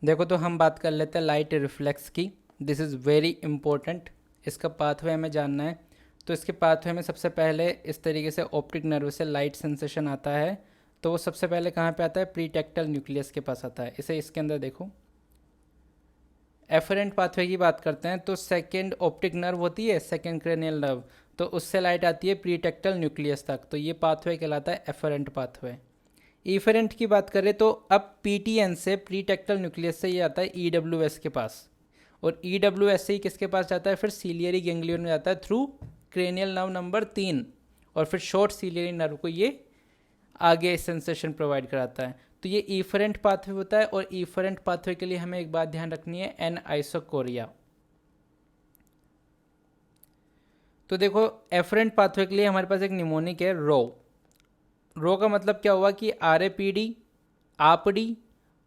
देखो तो हम बात कर लेते हैं लाइट रिफ्लेक्स की। This is very important. इसका पाथवे हमें जानना है। तो इसके पाथवे में सबसे पहले इस तरीके से ऑप्टिक नर्व से लाइट सेंसेशन आता है। तो वो सबसे पहले कहाँ पे आता है? प्रीटेक्टल न्यूक्लियस के पास आता है। इसे इसके अंदर देखो, एफरेंट पाथवे की बात करते हैं तो सेकेंड ऑप्टिक नर्व होती है, सेकेंड क्रेनियल नर्व, तो उससे लाइट आती है प्रीटेक्टल न्यूक्लियस तक। तो ये पाथवे कहलाता है एफरेंट पाथवे। इफेरेंट की बात करें तो अब पीटीएन से, प्रीटेक्टल न्यूक्लियस से ये आता है ईडब्ल्यूएस के पास, और ईडब्ल्यूएस से ही किसके पास जाता है? फिर सीलियरी गैंग्लियन में जाता है थ्रू क्रेनियल नर्व नंबर 3, और फिर शॉर्ट सीलियरी नर्व को ये आगे सेंसेशन प्रोवाइड कराता है। तो ये इफरेंट पाथवे होता है, और इफरेंट पाथवे के लिए हमें एक बात ध्यान रखनी है, एन आइसोकोरिया। तो देखो, एफरेंट पाथवे के लिए हमारे पास एक निमोनिक है, रो। रो का मतलब क्या हुआ कि आर ए पी डी, आपडी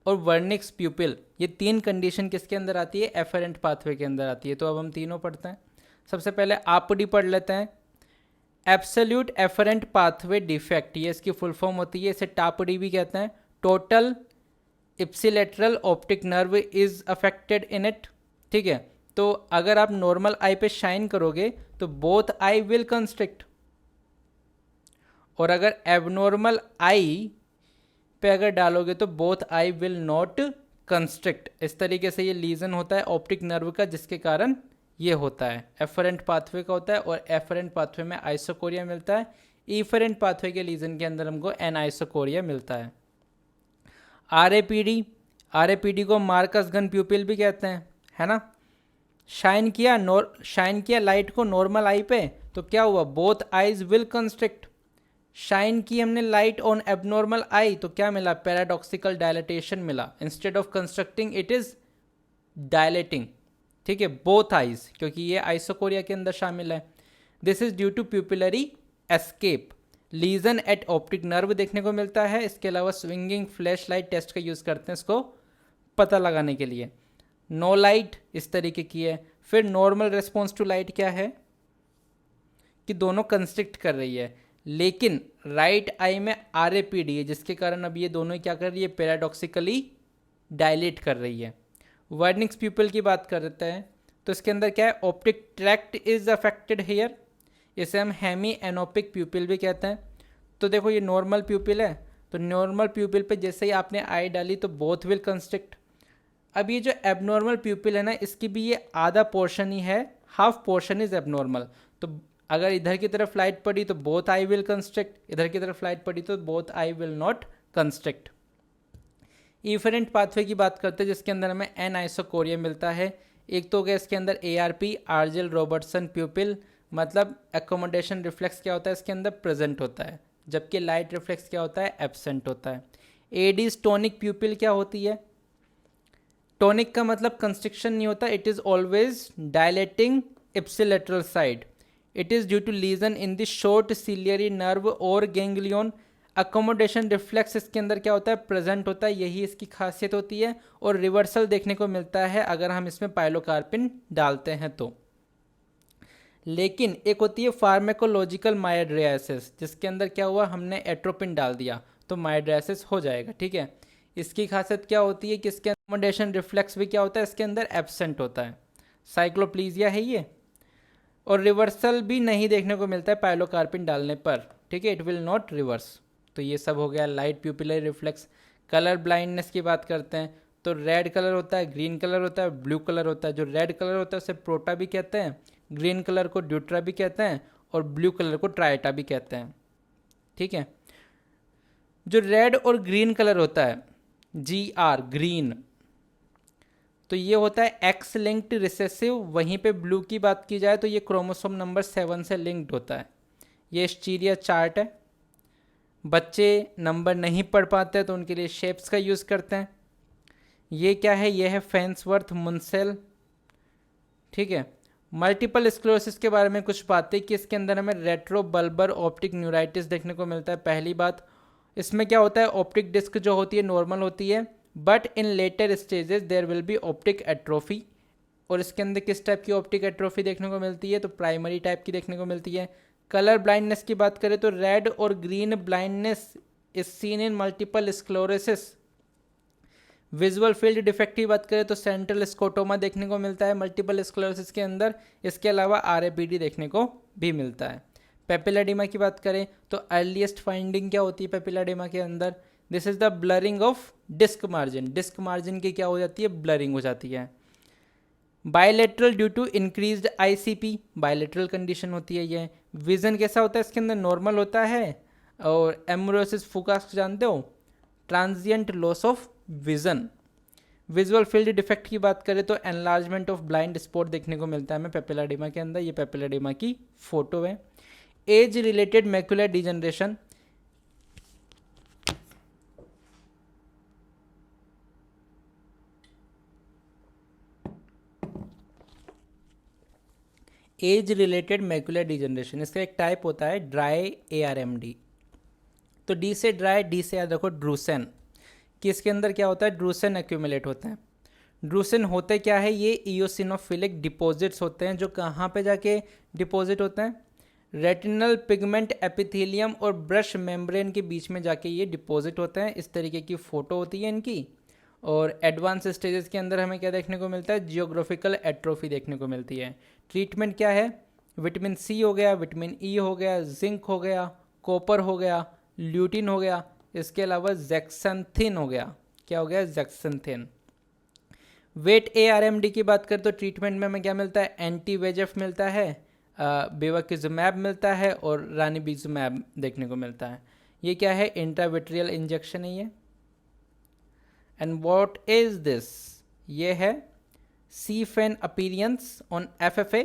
और वर्निक्स प्यूपिल, ये तीन कंडीशन किसके अंदर आती है? एफरेंट पाथवे के अंदर आती है। तो अब हम तीनों पढ़ते हैं। सबसे पहले आपडी पढ़ लेते हैं। एब्सोल्यूट एफरेंट पाथवे डिफेक्ट, ये इसकी फुल फॉर्म होती है, इसे टापडी भी कहते हैं। Total ipsilateral optic nerve is affected in it. ठीक है, तो अगर आप नॉर्मल आई पे शाइन करोगे तो बोथ आई विल कंस्ट्रिक्ट, और अगर एबनॉर्मल आई पे अगर डालोगे तो both I will not constrict. इस तरीके से ये लीजन होता है ऑप्टिक नर्व का, जिसके कारण ये होता है। एफरेंट पाथवे का होता है, और एफरेंट पाथवे में आइसोकोरिया मिलता है। इफरेंट पाथवे के लीजन के अंदर हमको एन आइसोकोरिया मिलता है। आरएपीडी, आरएपीडी को मार्कस गन प्यूपिल भी कहते हैं, है ना। शाइन किया लाइट को नॉर्मल आई पे, तो क्या हुआ? Both eyes will constrict. Shine की हमने लाइट ऑन एबनॉर्मल आई, तो क्या मिला? पैराडॉक्सिकल डायलेटेशन मिला। Instead of constructing it is dilating. ठीक है, बोथ आईज, क्योंकि ये आइसोकोरिया के अंदर शामिल है। This is due to pupillary escape. Lesion at optic nerve देखने को मिलता है। इसके अलावा स्विंगिंग फ्लैश लाइट टेस्ट का यूज करते हैं इसको पता लगाने के लिए। नो लाइट इस तरीके की है। फिर नॉर्मल रिस्पॉन्स टू लाइट क्या है कि दोनों कंस्ट्रिक्ट कर रही है, लेकिन राइट आई में आरएपीडी है, जिसके कारण अब ये दोनों क्या कर रही है? पैराडॉक्सिकली डायलेट कर रही है। वर्निक्स प्यूपिल की बात करते हैं तो इसके अंदर क्या है? Optic tract is affected here. इसे हम हेमी एनोपिक प्यूपिल भी कहते हैं। तो देखो, ये नॉर्मल प्यूपिल है, तो नॉर्मल प्यूपिल पे जैसे ही आपने आई डाली तो बोथ विल कंस्ट्रिक्ट। अब ये जो एबनॉर्मल प्यूपिल है ना, इसकी भी ये आधा पोर्शन ही है, हाफ पोर्शन इज एबनॉर्मल। तो अगर इधर की तरफ लाइट पड़ी तो बोथ आई विल कंस्ट्रिक्ट, इधर की तरफ लाइट पड़ी तो both I will not constrict. Efferent pathway की बात करते हैं, जिसके अंदर हमें एन आइसोकोरिया मिलता है। एक तो हो गया इसके अंदर ARP, आर्जिल रॉबर्टसन प्यूपिल, मतलब एकोमोडेशन रिफ्लेक्स क्या होता है इसके अंदर? प्रेजेंट होता है, जबकि लाइट रिफ्लेक्स क्या होता है? एब्सेंट होता है। एडीज टोनिक प्यूपिल क्या होती है? टोनिक का मतलब कंस्ट्रिक्शन नहीं होता, it is always dilating ipsilateral side. It is due to lesion in the short ciliary nerve और गैंग्लियन। अकोमोडेशन रिफ्लेक्स इसके अंदर क्या होता है? प्रेजेंट होता है, यही इसकी खासियत होती है। और रिवर्सल देखने को मिलता है अगर हम इसमें पाइलोकार्पिन डालते हैं तो। लेकिन एक होती है फार्मेकोलॉजिकल मायोड्रियासिस, जिसके अंदर क्या हुआ? हमने एट्रोपिन डाल दिया तो मायोड्रियासिस हो जाएगा। ठीक है, इसकी खासियत क्या होती है कि इसके अकोमोडेशन रिफ्लेक्स भी क्या होता है? इसके अंदर एब्सेंट होता है। साइक्लोप्लीजिया है ये। और रिवर्सल भी नहीं देखने को मिलता है पाइलोकार्पिन डालने पर। ठीक है, इट विल नॉट रिवर्स। तो ये सब हो गया light pupillary reflex. Colour blindness की बात करते हैं तो रेड कलर होता है, ग्रीन कलर होता है, ब्लू कलर होता है। जो रेड कलर होता है उसे प्रोटा भी कहते हैं, ग्रीन कलर को ड्यूट्रा भी कहते हैं, और ब्लू कलर को ट्राइटा भी कहते हैं। ठीक है, जो रेड और ग्रीन कलर होता है, GR ग्रीन, तो ये होता है एक्स लिंक्ड रिसेसिव। वहीं पे ब्लू की बात की जाए तो ये क्रोमोसोम नंबर 7 से लिंक्ड होता है। ये स्टीरिया चार्ट है। बच्चे नंबर नहीं पढ़ पाते तो उनके लिए शेप्स का यूज़ करते हैं। ये क्या है? ये है फेंसवर्थ मुंसेल। ठीक है, मल्टीपल स्क्लेरोसिस के बारे में कुछ बातें कि इसके अंदर हमें रेट्रो बल्बर ऑप्टिक न्यूराइटिस देखने को मिलता है। पहली बात, इसमें क्या होता है? ऑप्टिक डिस्क जो होती है नॉर्मल होती है, but in later stages there will be optic atrophy. और इसके अंदर किस टाइप की ऑप्टिक एट्रोफी देखने को मिलती है? तो प्राइमरी टाइप की देखने को मिलती है। कलर ब्लाइंडनेस की बात करें तो रेड और green blindness is seen in multiple sclerosis visual field defect की बात करें तो सेंट्रल स्कोटोमा देखने को मिलता है मल्टीपल स्क्लेरोसिस के अंदर। इसके अलावा आरएपीडी देखने को भी मिलता है। पेपिलाडेमा की बात करें तो अर्लीस्ट फाइंडिंग क्या होती है पेपिलाडेमा के अंदर? This is the blurring of disc margin. Disc margin की क्या हो जाती है? ब्लरिंग हो जाती है। Bilateral due to increased ICP, bilateral condition होती है ये। विजन कैसा होता है इसके अंदर? नॉर्मल होता है। और एमोरोसिस फुकास जानते हो? Transient loss of vision. Visual field defect की बात करें तो एनलार्जमेंट ऑफ ब्लाइंड स्पॉट देखने को मिलता है हमें पेपिलाडेमा के अंदर। ये पेपिलाडेमा की फोटो है। Age related macular degeneration, age related macular degeneration इसका एक टाइप होता है ड्राई ARMD। तो डी से ड्राई, डी से याद रखो ड्रूसेन, कि इसके अंदर क्या होता है? ड्रूसेन एक्यूमुलेट होते हैं। ड्रूसेन होते क्या है? ये इयोसिनोफिलिक डिपॉजिट्स होते हैं जो कहाँ पे जाके डिपॉजिट होते हैं? रेटिनल पिगमेंट एपिथेलियम और ब्रश मेम्ब्रेन के बीच में जाके ये डिपॉजिट होते हैं। इस तरीके की फ़ोटो होती है इनकी। और एडवांस स्टेजेस के अंदर हमें क्या देखने को मिलता है? जियोग्राफिकल एट्रोफी देखने को मिलती है। ट्रीटमेंट क्या है? विटामिन सी हो गया, विटामिन ई हो गया, जिंक हो गया, कॉपर हो गया, ल्यूटिन हो गया, इसके अलावा जेक्संथिन हो गया। क्या हो गया? जेक्संथिन। वेट ARMD की बात करें तो ट्रीटमेंट में हमें क्या मिलता है? एंटी VEGF मिलता है, बेवाकिजुमैब मिलता है और रानीबिजुमैब देखने को मिलता है। ये क्या है? इंट्राविट्रियल इंजेक्शन है ये। And what is this? ये है सीफेन अपीरियंस ऑन FFA।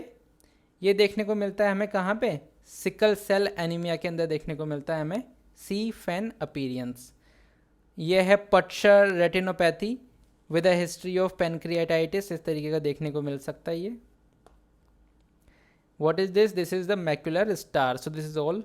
ये देखने को मिलता है हमें कहाँ पे? सिकल सेल एनीमिया के अंदर देखने को मिलता है हमें सीफेन अपीरियंस। ये है Purtscher retinopathy with a history of pancreatitis, इस तरीके का देखने को मिल सकता है ये। What is this? This is the macular star. So this is all